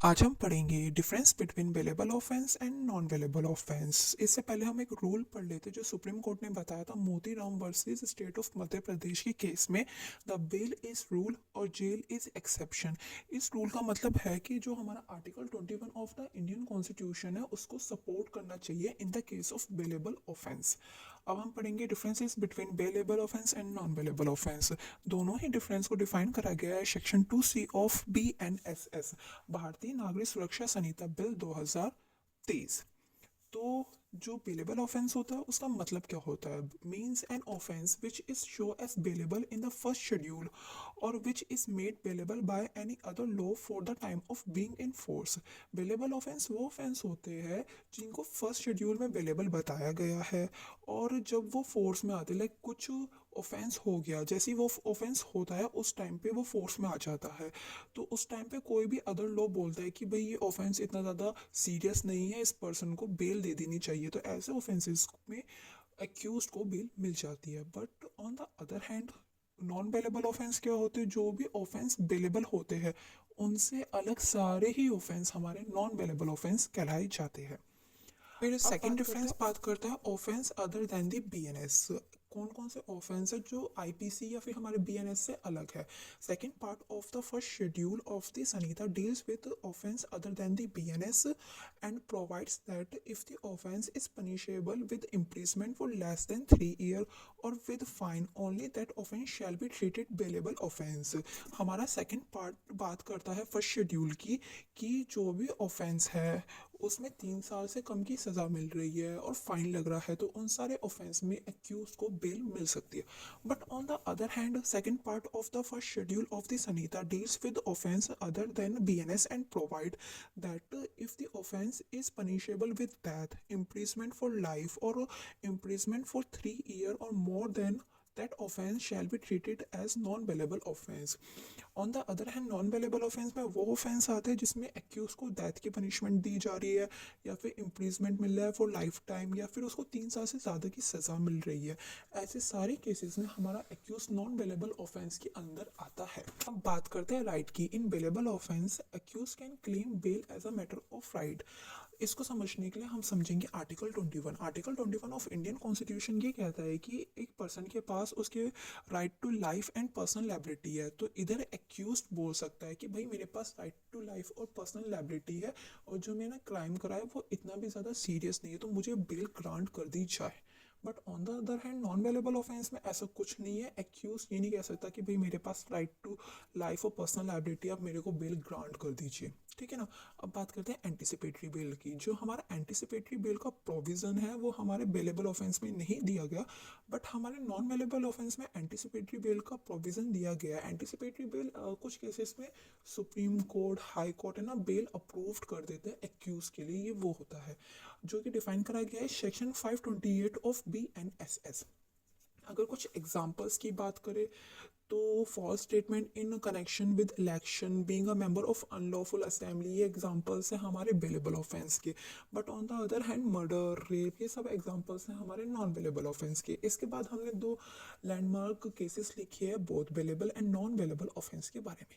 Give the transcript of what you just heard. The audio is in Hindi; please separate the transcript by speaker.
Speaker 1: आज हम पढ़ेंगे difference between bailable offence and non bailable offence. इससे पहले हम एक रूल पढ़ लेते जो सुप्रीम कोर्ट ने बताया था Motiram versus state of Madhya Pradesh के केस में। द बेल इज रूल और जेल इज एक्सेप्शन। इस रूल का मतलब है कि जो हमारा article 21 of the Indian constitution है उसको सपोर्ट करना चाहिए in the case of bailable offence. अब हम पढ़ेंगे differences between bailable offence and non bailable offence. दोनों ही डिफरेंस को डिफाइन करा गया है सेक्शन 2C ऑफ BNSS, भारतीय नागरिक सुरक्षा संहिता बिल 2023। तो जो बेलेबल ऑफेंस होता है उसका मतलब क्या होता है? Means an offence which is show as bailable in the first schedule और which is made bailable by any other law for the time of being in force. Bailable offence वो ऑफेंस होते हैं जिनको फर्स्ट शेड्यूल में बेलेबल बताया गया है, और जब वो फोर्स में आते लाइक कुछ ऑफेंस हो गया, जैसे ही वो ऑफेंस होता है उस टाइम पे वो फोर्स में आ जाता है। तो उस टाइम पे कोई भी अदर लॉ बोलता है कि भाई ये ऑफेंस इतना ज़्यादा सीरियस नहीं है, इस पर्सन को बेल दे देनी चाहिए, तो ऐसे ऑफेंसेस में एक्यूज को बेल मिल जाती है। But on the other hand non bailable offence क्या होते हैं? जो भी ऑफेंस बेलेबल होते हैं उनसे अलग सारे ही ऑफेंस हमारे नॉन बेलेबल ऑफेंस कहलाए जाते हैं। फिर
Speaker 2: अब
Speaker 1: सेकंड
Speaker 2: बात करते
Speaker 1: डिफरेंस
Speaker 2: हैं।
Speaker 1: बात करता है offence other than the BNS. कौन कौन से ऑफेंस है जो आईपीसी या फिर हमारे बीएनएस से अलग है? Second part of the first schedule of the Sanhita deals with offence other than the BNS and provides that if the offence is punishable with imprisonment for less than 3 year और with fine only that offence shall be treated bailable offence. हमारा सेकंड पार्ट बात करता है फर्स्ट शेड्यूल की कि जो भी ऑफेंस है उसमें 3 साल से कम की सज़ा मिल रही है और फाइन लग रहा है, तो उन सारे ऑफेंस में एक्यूज को बेल मिल सकती है। But on the other hand second part of the first schedule of the Sanhita deals with offence other then BNS and provide that if the offence is punishable with death, imprisonment for life or imprisonment for 3 years or more than that offense shall be treated as non-bailable offense. On the other hand non bailable offence में वो ऑफेंस आते हैं जिसमें एक्यूज को डेथ की पनिशमेंट दी जा रही है, या फिर इम्प्रिजमेंट मिल रहा है फॉर लाइफ टाइम, या फिर उसको 3 साल से ज़्यादा की सज़ा मिल रही है। ऐसे सारे केसेस में हमारा एक्यूज नॉन बेलेबल ऑफेंस के अंदर आता है। अब बात करते हैं राइट की। In bailable offence accused can claim bail as a matter of right. इसको समझने के लिए हम समझेंगे article 21। Article 21 of Indian constitution ये कहता है कि एक पर्सन के पास उसके right to life and personal liability है। तो इधर एक्यूज बोल सकता है कि भाई मेरे पास राइट टू लाइफ और पर्सनल लाइबिलिटी है, और जो मैंने क्राइम करा है वो इतना भी ज़्यादा सीरियस नहीं है, तो मुझे बेल ग्रांट कर दी जाए। But on the other hand non वेलेबल offence में ऐसा कुछ नहीं है। एक्यूज ये नहीं कह सकता कि भाई मेरे पास राइट टू लाइफ और पर्सनल लाइबिलिटी, आप मेरे को बेल ग्रांट कर दीजिए। ठीक है ना। अब बात करते हैं एंटिसिपेटरी बेल की। जो हमारा एंटिसिपेटरी बेल का प्रोविज़न है वो हमारे बेलेबल ऑफेंस में नहीं दिया गया, बट हमारे नॉन बेलेबल ऑफेंस में एंटिसिपेटरी बेल का प्रोविज़न दिया गया है। एंटिसिपेटरी बेल कुछ केसेस में सुप्रीम कोर्ट, हाई कोर्ट है ना, बेल अप्रूव्ड कर देते हैं एक्यूज के लिए। ये वो होता है जो कि डिफाइन करा गया है सेक्शन 528 ऑफ BNSS। अगर कुछ एग्जांपल्स की बात करें तो false statement in connection with election, being a member of unlawful assembly, ये एग्जांपल्स हैं हमारे बेलेबल ऑफेंस के। But on the other hand murder, rape, ये सब एग्जांपल्स हैं हमारे नॉन बेलेबल ऑफेंस के। इसके बाद हमने दो लैंडमार्क केसेस लिखे हैं both bailable and non bailable offence के बारे में।